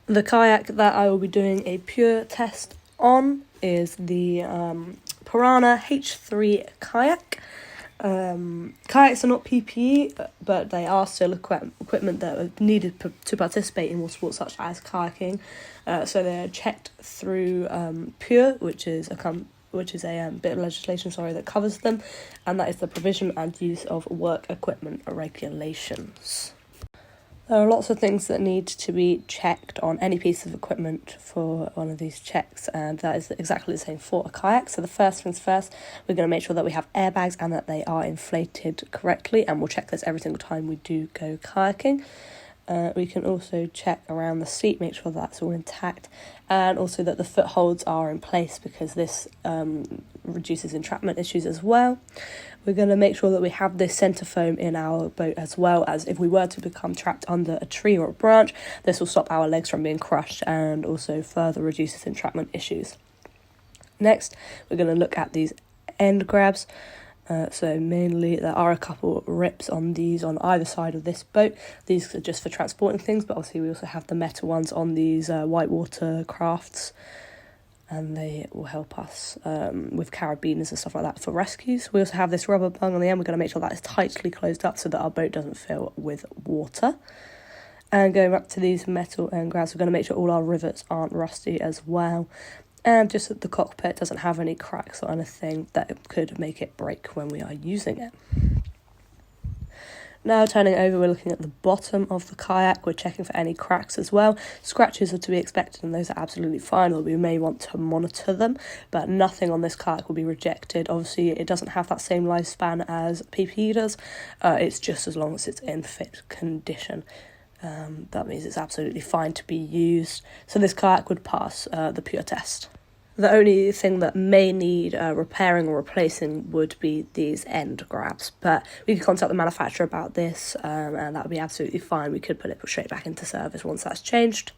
The kayak that I will be doing a PUWER test on is the Piranha H3 kayak. Kayaks are not PPE, but they are still equipment that are needed to participate in water sports such as kayaking. So they're checked through PUWER, which is a bit of legislation, that covers them, and that is the provision and use of work equipment regulations. There are lots of things that need to be checked on any piece of equipment for one of these checks, and that is exactly the same for a kayak. So the first things first, we're going to make sure that we have airbags and that they are inflated correctly, and we'll check this every single time we do go kayaking. We can also check around the seat, make sure that's all intact, and also that the footholds are in place, because this reduces entrapment issues as well. We're going to make sure that we have this centre foam in our boat, as well as if we were to become trapped under a tree or a branch, this will stop our legs from being crushed and also further reduces entrapment issues. Next, we're going to look at these end grabs. So mainly there are a couple rips on these on either side of this boat. These are just for transporting things, but obviously we also have the metal ones on these whitewater crafts, and they will help us with carabiners and stuff like that for rescues. We also have this rubber bung on the end. We're going to make sure that is tightly closed up so that our boat doesn't fill with water. And going back to these metal end grabs, we're going to make sure all our rivets aren't rusty as well. And just that the cockpit doesn't have any cracks or anything that could make it break when we are using it. Now turning over, we're looking at the bottom of the kayak. We're checking for any cracks as well. Scratches are to be expected, and those are absolutely fine, or we may want to monitor them, but nothing on this kayak will be rejected. Obviously, it doesn't have that same lifespan as PPE does. It's just as long as it's in fit condition. That means it's absolutely fine to be used. So this kayak would pass the PUWER test. The only thing that may need repairing or replacing would be these end grabs, but we could contact the manufacturer about this, and that would be absolutely fine. We could put it straight back into service once that's changed.